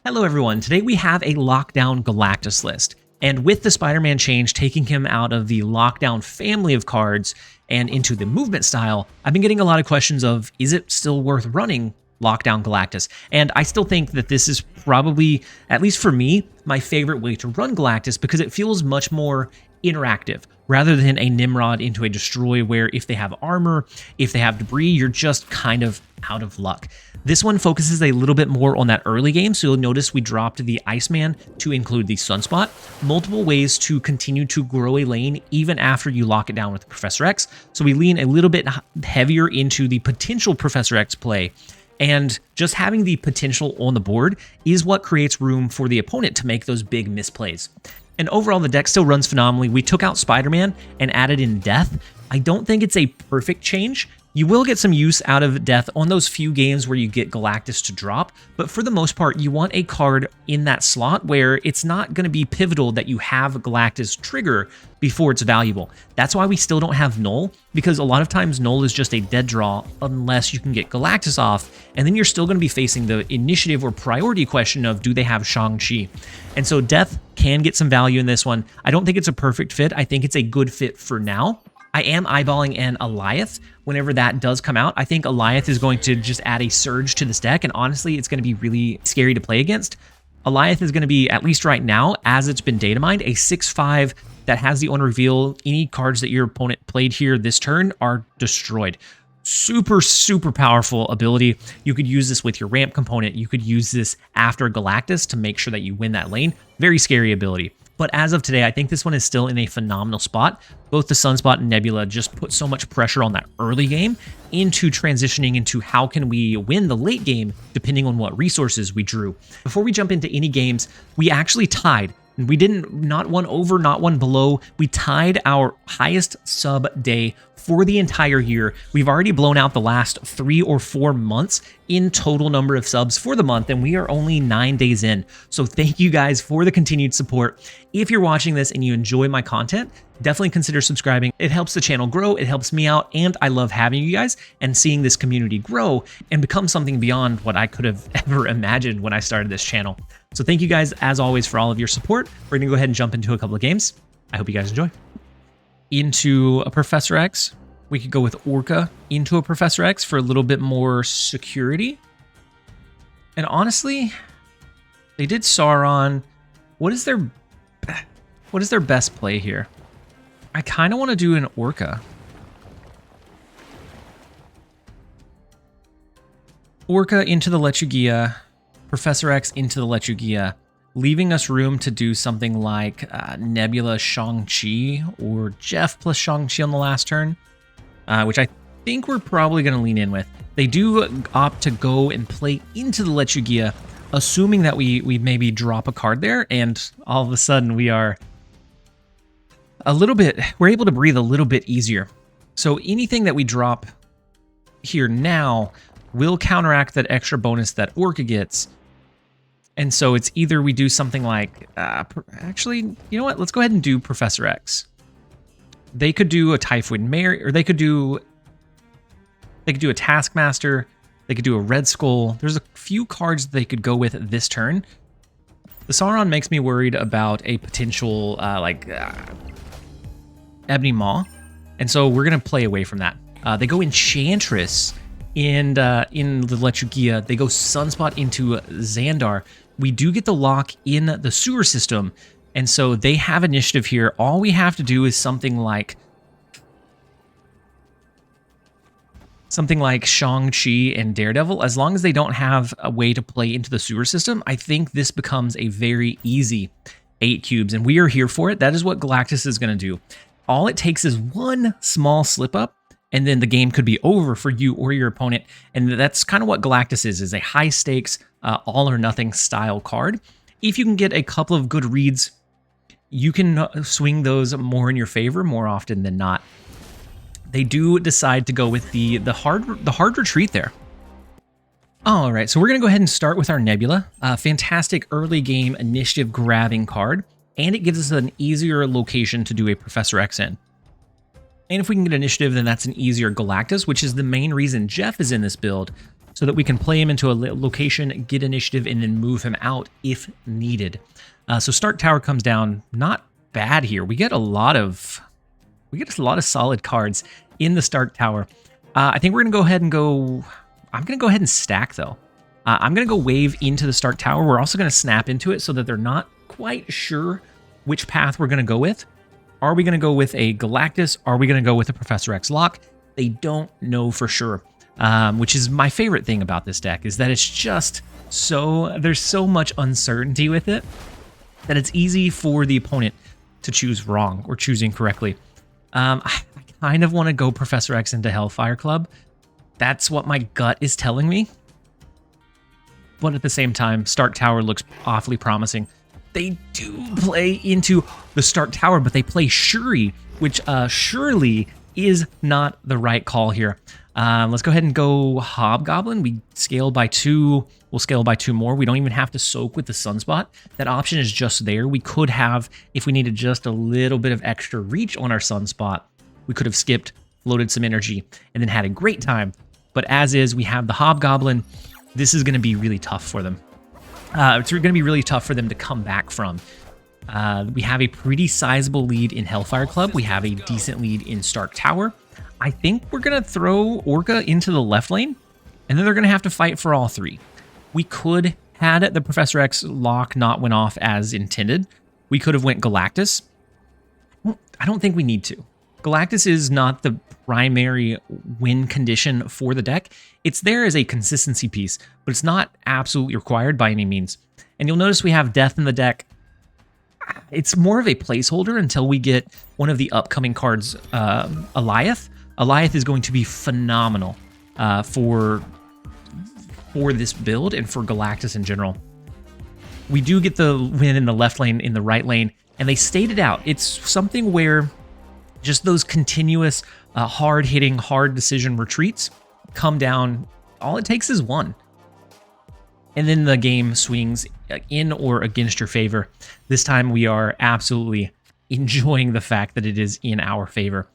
Hello everyone, today we have a Lockdown Galactus list, and with the Spider-Man change taking him out of the Lockdown family of cards and into the movement style, I've been getting a lot of questions of, is it still worth running Lockdown Galactus? And I still think that this is probably, at least for me, my favorite way to run Galactus because it feels much more interactive rather than a Nimrod into a Destroy where if they have armor, if they have debris, you're just kind of out of luck. This one focuses a little bit more on that early game, so you'll notice we dropped the Iceman to include the Sunspot. Multiple ways to continue to grow a lane even after you lock it down with Professor X, so we lean a little bit heavier into the potential Professor X play. And just having the potential on the board is what creates room for the opponent to make those big misplays. And overall, the deck still runs phenomenally. We took out Spider-Man and added in Death. I don't think it's a perfect change. You will get some use out of Death on those few games where you get Galactus to drop, but for the most part, you want a card in that slot where it's not going to be pivotal that you have Galactus trigger before it's valuable. That's why we still don't have Null, because a lot of times Null is just a dead draw unless you can get Galactus off, and then you're still going to be facing the initiative or priority question of do they have Shang-Chi? And so Death can get some value in this one. I don't think it's a perfect fit. I think it's a good fit for now. I am eyeballing an Alioth whenever that does come out. I think Alioth is going to just add a surge to this deck, and honestly, it's going to be really scary to play against. Alioth is going to be, at least right now, as it's been data mined, a 6/5 that has the on reveal. Any cards that your opponent played here this turn are destroyed. Super, super powerful ability. You could use this with your ramp component. You could use this after Galactus to make sure that you win that lane. Very scary ability. But as of today, I think this one is still in a phenomenal spot. Both the Sunspot and Nebula just put so much pressure on that early game into transitioning into how can we win the late game depending on what resources we drew. Before we jump into any games, we actually tied. We didn't, not one over, not one below. We tied our highest sub day for the entire year. We've already blown out the last 3 or 4 months in total number of subs for the month, and we are only 9 days in. So thank you guys for the continued support. If you're watching this and you enjoy my content, definitely consider subscribing. It helps the channel grow, it helps me out, and I love having you guys and seeing this community grow and become something beyond what I could have ever imagined when I started this channel. So thank you guys, as always, for all of your support. We're going to go ahead and jump into a couple of games. I hope you guys enjoy. Into a Professor X. We could go with Orca into a Professor X for a little bit more security. And honestly, they did Sauron. What is their best play here? I kind of want to do an Orca. Orca into the Lechugia, Professor X into the Lechugia, leaving us room to do something like Nebula Shang-Chi or Jeff plus Shang-Chi on the last turn, which I think we're probably going to lean in with. They do opt to go and play into the Lechugia, assuming that we maybe drop a card there, and all of a sudden we are we're able to breathe a little bit easier. So anything that we drop here now will counteract that extra bonus that Orca gets. And so it's either we do something like, actually, you know what? Let's go ahead and do Professor X. They could do a Typhoid Mary, or they could do a Taskmaster. They could do a Red Skull. There's a few cards they could go with this turn. The Sauron makes me worried about a potential, Ebony Maw. And so we're going to play away from that. They go Enchantress in the Lechugia. They go Sunspot into Xandar. We do get the lock in the sewer system, and so they have initiative here. All we have to do is something like Shang-Chi and Daredevil. As long as they don't have a way to play into the sewer system, I think this becomes a very easy 8 cubes, and we are here for it. That is what Galactus is going to do. All it takes is one small slip up, and then the game could be over for you or your opponent. And that's kind of what Galactus is a high stakes, all or nothing style card. If you can get a couple of good reads, you can swing those more in your favor more often than not. They do decide to go with the hard retreat there. All right, so we're gonna go ahead and start with our Nebula. Fantastic early game initiative grabbing card, and it gives us an easier location to do a Professor X in. And if we can get initiative, then that's an easier Galactus, which is the main reason Jeff is in this build. so that we can play him into a location, get initiative, and then move him out if needed. So Stark Tower comes down, not bad here. We get a lot of solid cards in the Stark Tower. I think we're gonna go ahead and go. I'm gonna go ahead and stack though. I'm gonna go wave into the Stark Tower. We're also gonna snap into it so that they're not quite sure which path we're gonna go with. Are we gonna go with a Galactus? Are we gonna go with a Professor X lock? They don't know for sure, which is my favorite thing about this deck, is that it's just there's so much uncertainty with it that it's easy for the opponent to choose wrong or choose incorrectly. I kind of want to go Professor X into Hellfire Club. That's what my gut is telling me. But at the same time, Stark Tower looks awfully promising. They do play into the Stark Tower, but they play Shuri, which surely is not the right call here. Let's go ahead and go Hobgoblin. We scale by 2. We'll scale by 2 more. We don't even have to soak with the Sunspot. That option is just there. We could have, if we needed just a little bit of extra reach on our Sunspot, we could have skipped, floated some energy, and then had a great time. But as is, we have the Hobgoblin. This is going to be really tough for them. It's going to be really tough for them to come back from. We have a pretty sizable lead in Hellfire Club. We have a decent lead in Stark Tower. I think we're going to throw Orca into the left lane, and then they're going to have to fight for all 3. We could, had the Professor X lock not went off as intended, we could have went Galactus. I don't think we need to. Galactus is not the primary win condition for the deck. It's there as a consistency piece, but it's not absolutely required by any means. And you'll notice we have Death in the deck. It's more of a placeholder until we get one of the upcoming cards, Alioth. Alioth is going to be phenomenal for this build and for Galactus in general. We do get the win in the left lane, in the right lane, and they stayed it out. It's something where just those continuous, hard-hitting, hard decision retreats come down. All it takes is 1. And then the game swings in or against your favor. This time we are absolutely enjoying the fact that it is in our favor.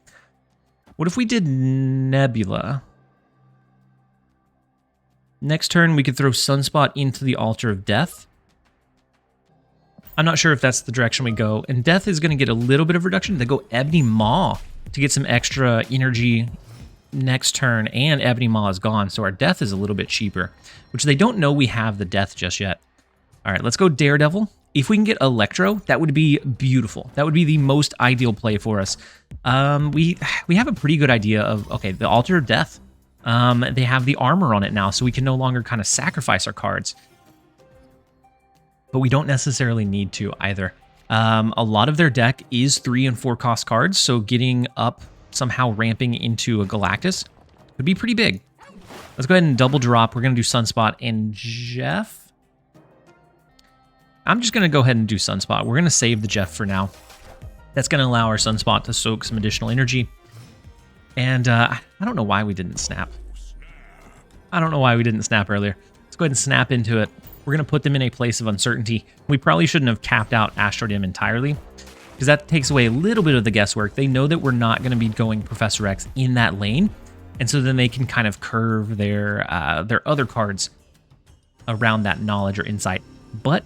What if we did Nebula? Next turn, we could throw Sunspot into the Altar of Death. I'm not sure if that's the direction we go. And Death is going to get a little bit of reduction. They go Ebony Maw to get some extra energy next turn, and Ebony Maw is gone, so our Death is a little bit cheaper, which they don't know we have the Death just yet. All right, let's go Daredevil. If we can get Electro, that would be beautiful. That would be the most ideal play for us. We have a pretty good idea of, okay, the Altar of Death. They have the armor on it now, so we can no longer kind of sacrifice our cards. But we don't necessarily need to either. A lot of their deck is 3 and 4 cost cards, so getting up, somehow ramping into a Galactus would be pretty big. Let's go ahead and double drop. We're going to do Sunspot and Jeff. I'm just going to go ahead and do Sunspot. We're going to save the Jeff for now. That's going to allow our Sunspot to soak some additional energy. And I don't know why we didn't snap. I don't know why we didn't snap earlier. Let's go ahead and snap into it. We're going to put them in a place of uncertainty. We probably shouldn't have capped out Astrodim entirely, because that takes away a little bit of the guesswork. They know that we're not going to be going Professor X in that lane, and so then they can kind of curve their other cards around that knowledge or insight. But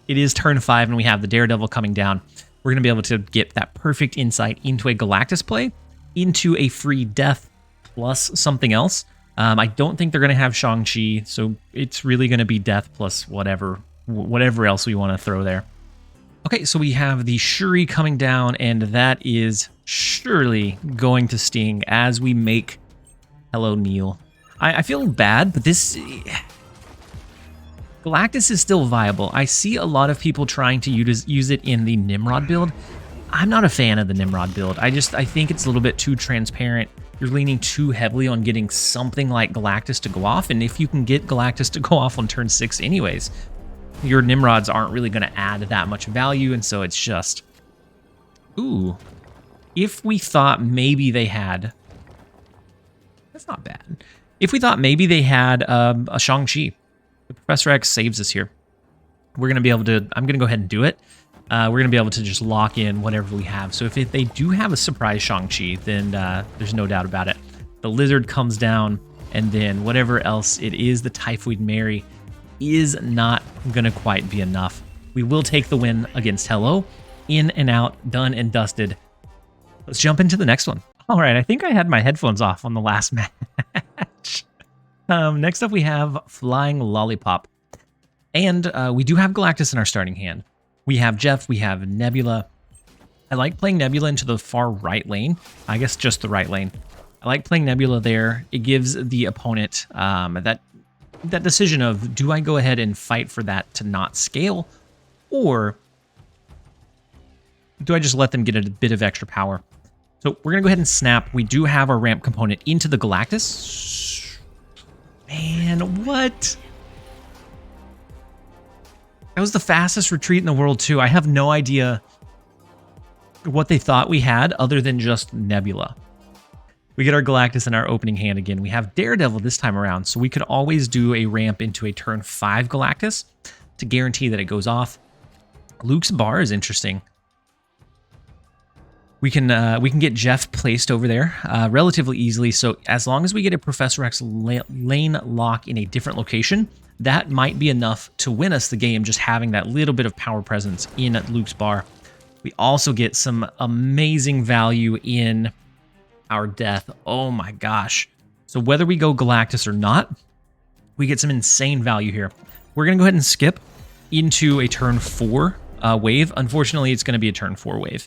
it is turn 5, and we have the Daredevil coming down. We're going to be able to get that perfect insight into a Galactus play, into a free Death plus something else. I don't think they're going to have Shang-Chi, so it's really going to be Death plus whatever else we want to throw there. Okay, so we have the Shuri coming down, and that is surely going to sting as we make Hello Neil. I feel bad, but this... Galactus is still viable. I see a lot of people trying to use it in the Nimrod build. I'm not a fan of the Nimrod build. I think it's a little bit too transparent. You're leaning too heavily on getting something like Galactus to go off, and if you can get Galactus to go off on turn 6 anyways, your Nimrods aren't really going to add that much value, and so it's just... Ooh. If we thought maybe they had... That's not bad. If we thought maybe they had a Shang-Chi, Professor X saves us here. We're going to be able to... I'm going to go ahead and do it. We're going to be able to just lock in whatever we have. So if they do have a surprise Shang-Chi, then there's no doubt about it. The Lizard comes down, and then whatever else it is, the Typhoid Mary is not gonna quite be enough. We will take the win against Hello. In and out, done and dusted. Let's jump into the next one. All right, I think I had my headphones off on the last match. Next up, we have Flying Lollipop. And we do have Galactus in our starting hand. We have Jeff, we have Nebula. I like playing Nebula into the far right lane. I guess just the right lane. I like playing Nebula there. It gives the opponent that decision of, do I go ahead and fight for that to not scale? Or do I just let them get a bit of extra power? So we're going to go ahead and snap. We do have our ramp component into the Galactus. Man, what? That was the fastest retreat in the world, too. I have no idea what they thought we had other than just Nebula. We get our Galactus in our opening hand again. We have Daredevil this time around, so we could always do a ramp into a turn 5 Galactus to guarantee that it goes off. Luke's bar is interesting. We can get Jeff placed over there relatively easily. So as long as we get a Professor X lane lock in a different location, that might be enough to win us the game, just having that little bit of power presence in Luke's bar. We also get some amazing value in our death. Oh my gosh. So whether we go Galactus or not, we get some insane value here. We're going to go ahead and skip into a turn 4 wave. Unfortunately, it's going to be a turn 4 wave.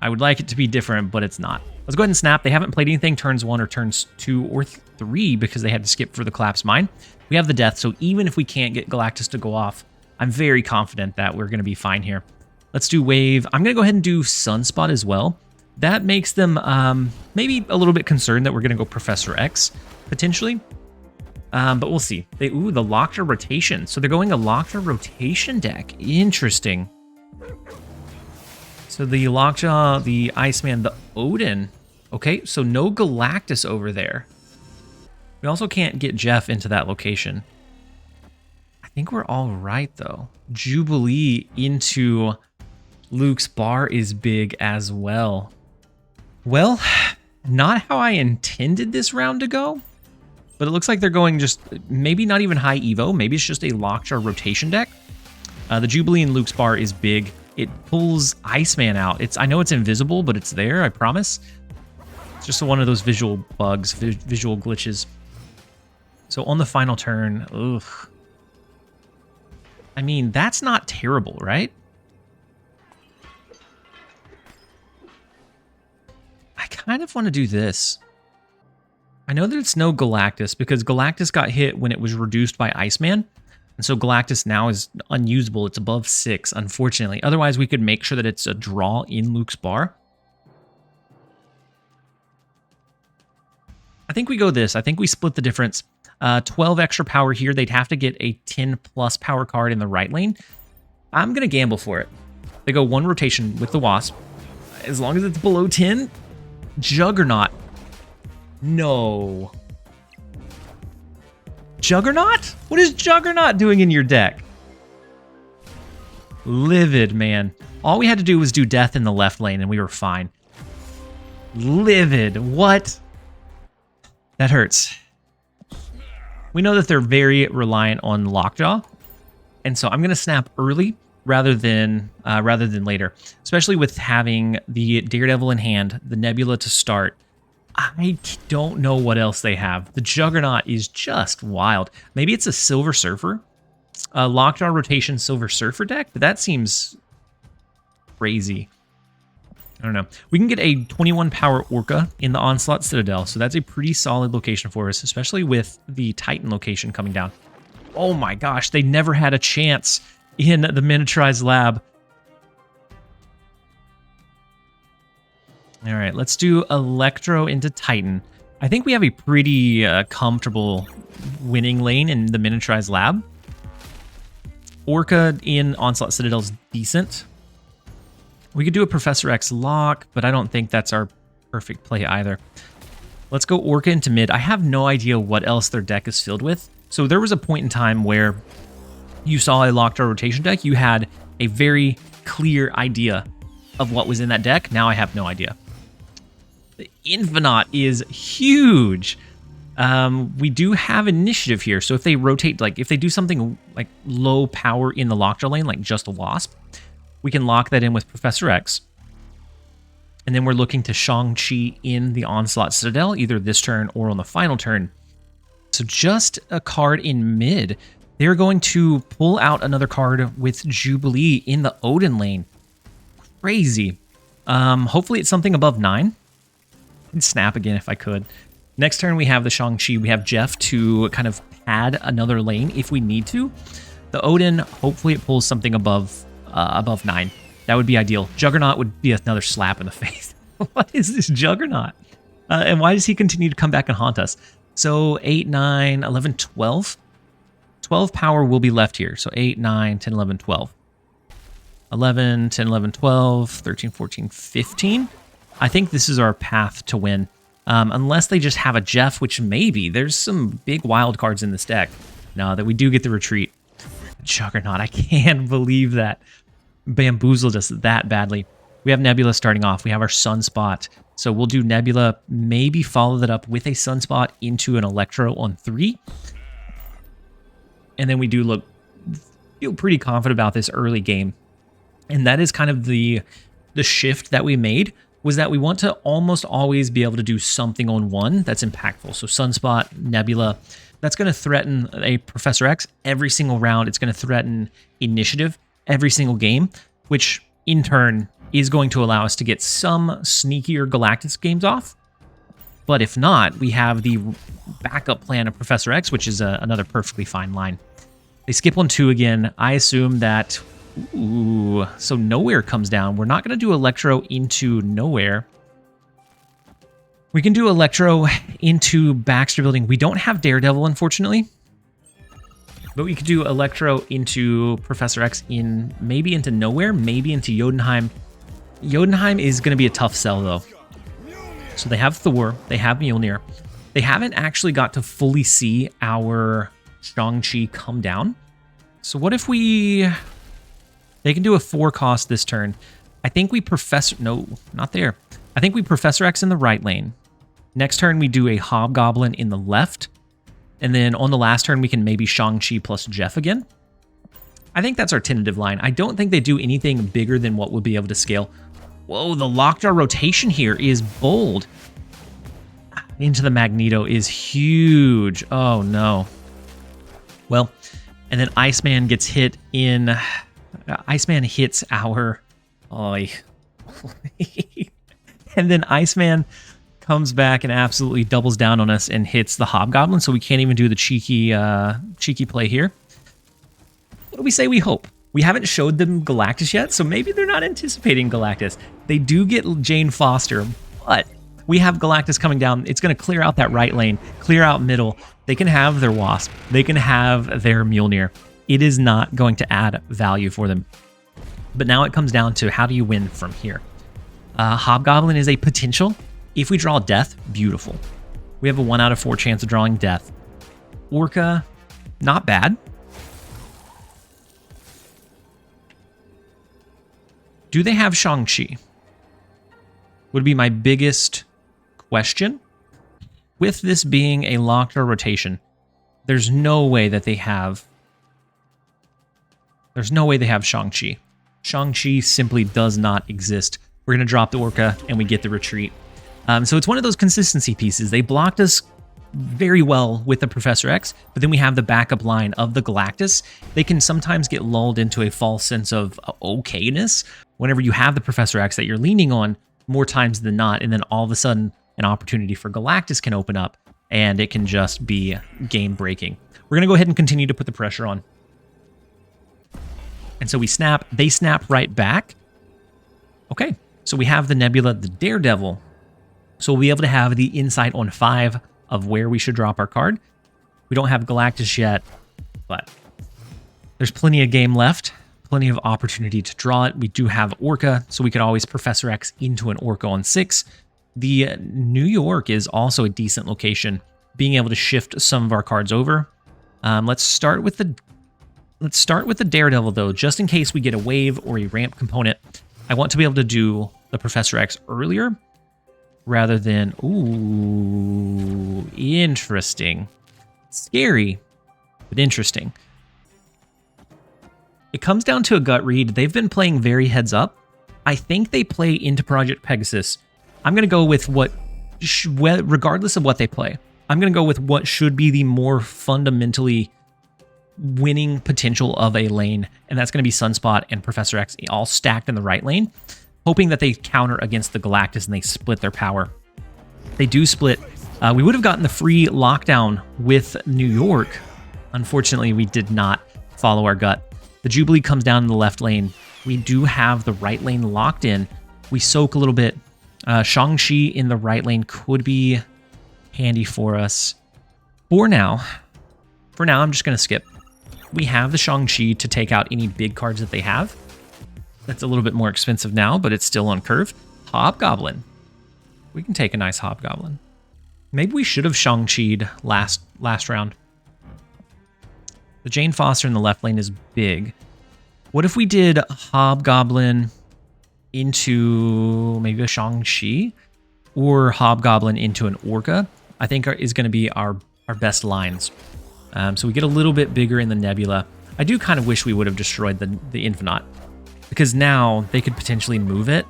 I would like it to be different, but it's not. Let's go ahead and snap. They haven't played anything turns 1 or turns 2 or 3 because they had to skip for the Collapse Mine. We have the death, so even if we can't get Galactus to go off, I'm very confident that we're going to be fine here. Let's do wave. I'm going to go ahead and do Sunspot as well. That makes them maybe a little bit concerned that we're going to go Professor X, potentially. But we'll see. Ooh, the Lockjaw rotation. So they're going a Lockjaw rotation deck. Interesting. So the Lockjaw, the Iceman, the Odin. Okay, so no Galactus over there. We also can't get Jeff into that location. I think we're all right, though. Jubilee into Luke's bar is big as well. Well, not how I intended this round to go, but it looks like they're going just maybe not even high Evo. Maybe it's just a Lockjaw rotation deck. The Jubilee in Luke's bar is big. It pulls Iceman out. I know it's invisible, but it's there, I promise. It's just one of those visual bugs, visual glitches. So on the final turn, ugh. I mean, that's not terrible, right? I kind of want to do this. I know that it's no Galactus because Galactus got hit when it was reduced by Iceman. And so Galactus now is unusable. It's above 6, unfortunately. Otherwise, we could make sure that it's a draw in Luke's bar. I think we go this. I think we split the difference. 12 extra power here. They'd have to get a 10 plus power card in the right lane. I'm going to gamble for it. They go 1 rotation with the Wasp. As long as it's below 10, Juggernaut. No. Juggernaut? What is Juggernaut doing in your deck? Livid, man. All we had to do was do death in the left lane and we were fine. Livid. What? That hurts. We know that they're very reliant on Lockjaw. And so I'm going to snap early rather than later. Especially with having the Daredevil in hand, the Nebula to start. I don't know what else they have. The Juggernaut is just wild. Maybe it's a Silver Surfer. A Lockjaw rotation Silver Surfer deck, but that seems crazy. I don't know. We can get a 21 power Orca in the Onslaught Citadel, so that's a pretty solid location for us, especially with the Titan location coming down. Oh my gosh, they never had a chance in the miniaturized lab. All right, let's do Electro into Titan. I think we have a pretty comfortable winning lane in the miniaturized lab. Orca in Onslaught Citadel is decent. We could do a Professor X lock, but I don't think that's our perfect play either. Let's go Orca into mid. I have no idea what else their deck is filled with. So there was a point in time where you saw a Lockjaw rotation deck. You had a very clear idea of what was in that deck. Now I have no idea. Infinite is huge. We do have initiative here, so if they rotate, like if they do something like low power in the Lockjaw lane, like just a Wasp, we can lock that in with Professor X. And then we're looking to Shang-Chi in the Onslaught Citadel, either this turn or on the final turn. So just a card in mid. They're going to pull out another card with Jubilee in the Odin lane. Crazy. Hopefully it's something above 9. I'd snap again if I could. Next turn we have the Shang-Chi. We have Jeff to kind of add another lane if we need to. The Odin, hopefully it pulls something above 9. That would be ideal. Juggernaut would be another slap in the face. What is this Juggernaut? And why does he continue to come back and haunt us? So 8, 9, 11, 12. 12 power will be left here. So 8, 9, 10, 11, 12. 11, 10, 11, 12, 13, 14, 15. I think this is our path to win. Unless they just have a Jeff, which maybe. There's some big wild cards in this deck. No, that we do get the retreat. Juggernaut, I can't believe that. Bamboozled us that badly. We have Nebula starting off. We have our Sunspot. So we'll do Nebula, maybe follow that up with a Sunspot into an Electro on 3. And then we do feel pretty confident about this early game. And that is kind of the shift that we made, was that we want to almost always be able to do something on 1 that's impactful. So Sunspot, Nebula, that's going to threaten a Professor X every single round. It's going to threaten initiative every single game, which in turn is going to allow us to get some sneakier Galactus games off. But if not, we have the backup plan of Professor X, which is another perfectly fine line. They skip on 2 again. I assume that... Ooh, so Nowhere comes down. We're not going to do Electro into Nowhere. We can do Electro into Baxter Building. We don't have Daredevil, unfortunately. But we could do Electro into Professor X maybe into Nowhere, maybe into Jotunheim. Jotunheim is going to be a tough sell, though. So they have Thor, they have Mjolnir. They haven't actually got to fully see our Shang-Chi come down. So what if we... They can do a 4 cost this turn. I think we No, not there. I think we Professor X in the right lane. Next turn, we do a Hobgoblin in the left. And then on the last turn, we can maybe Shang-Chi plus Jeff again. I think that's our tentative line. I don't think they do anything bigger than what we'll be able to scale. Whoa, the Lockjaw rotation here is bold. Into the Magneto is huge. Oh, no. Well, and then Iceman gets hit in... Iceman hits our... and then Iceman comes back and absolutely doubles down on us and hits the Hobgoblin, so we can't even do the cheeky play here. What do we say we hope? We haven't showed them Galactus yet, so maybe they're not anticipating Galactus. They do get Jane Foster, but we have Galactus coming down. It's going to clear out that right lane, clear out middle. They can have their Wasp. They can have their Mjolnir. It is not going to add value for them. But now it comes down to how do you win from here? Hobgoblin is a potential. If we draw Death, beautiful. We have a 1 out of 4 chance of drawing Death. Orca, not bad. Do they have Shang-Chi? Would be my biggest question. With this being a Lockjaw rotation, there's no way that they have... There's no way they have Shang-Chi. Shang-Chi simply does not exist. We're going to drop the Orca, and we get the retreat. So it's one of those consistency pieces. They blocked us very well with the Professor X, but then we have the backup line of the Galactus. They can sometimes get lulled into a false sense of okayness whenever you have the Professor X that you're leaning on more times than not, and then all of a sudden an opportunity for Galactus can open up, and it can just be game-breaking. We're going to go ahead and continue to put the pressure on. And so we snap, they snap right back. Okay, so we have the Nebula, the Daredevil. So we'll be able to have the insight on 5 of where we should drop our card. We don't have Galactus yet, but there's plenty of game left, plenty of opportunity to draw it. We do have Orca, so we could always Professor X into an Orca on 6. The New York is also a decent location, being able to shift some of our cards over. Let's start with the Daredevil, though, just in case we get a wave or a ramp component. I want to be able to do the Professor X earlier. rather than... Ooh, interesting. Scary, but interesting. It comes down to a gut read. They've been playing very heads up. I think they play into Project Pegasus. I'm going to go with what, regardless of what they play, I'm going to go with what should be the more fundamentally winning potential of a lane, and that's going to be Sunspot and Professor X all stacked in the right lane, hoping that they counter against the Galactus and they split their power. They do split. We would have gotten the free lockdown with New York. Unfortunately, we did not follow our gut. The Jubilee comes down in the left lane. We do have the right lane locked in. We soak a little bit. Shang-Chi in the right lane could be handy for us. For now, I'm just going to skip. We have the Shang-Chi to take out any big cards that they have. That's a little bit more expensive now, but it's still on curve. Hobgoblin. We can take a nice Hobgoblin. Maybe we should have Shang-Chi'd last round. The Jane Foster in the left lane is big. What if we did Hobgoblin into maybe a Shang-Chi or Hobgoblin into an Orca? I think is going to be our best lines. So we get a little bit bigger in the Nebula. I do kind of wish we would have destroyed the Infinite, because now they could potentially move it,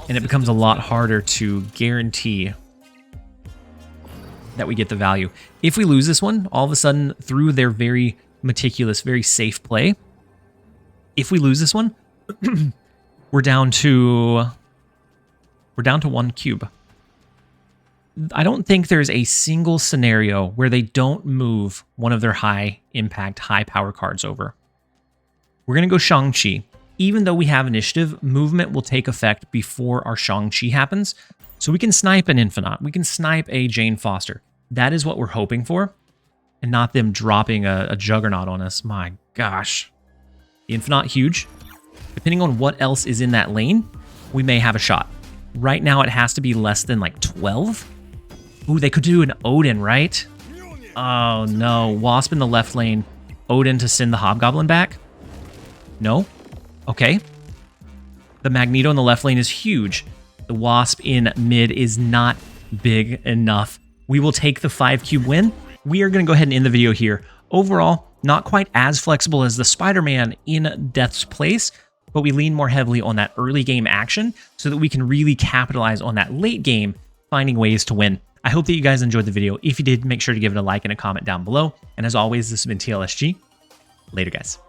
and it becomes a lot harder to guarantee that we get the value. If we lose this one, all of a sudden, through their very meticulous, very safe play, if we lose this one, we're down to 1 cube. I don't think there's a single scenario where they don't move one of their high impact, high power cards over. We're going to go Shang-Chi. Even though we have initiative, movement will take effect before our Shang-Chi happens. So we can snipe an Infinite. We can snipe a Jane Foster. That is what we're hoping for, and not them dropping a Juggernaut on us. My gosh. The Infinite, huge. Depending on what else is in that lane, we may have a shot. Right now, it has to be less than like 12. Ooh, they could do an Odin, right? Oh, no. Wasp in the left lane. Odin to send the Hobgoblin back? No? Okay. The Magneto in the left lane is huge. The Wasp in mid is not big enough. We will take the 5 cube win. We are going to go ahead and end the video here. Overall, not quite as flexible as the Spider-Man in Death's Place, but we lean more heavily on that early game action so that we can really capitalize on that late game, finding ways to win. I hope that you guys enjoyed the video. If you did, make sure to give it a like and a comment down below. And as always, this has been TLSG. Later, guys.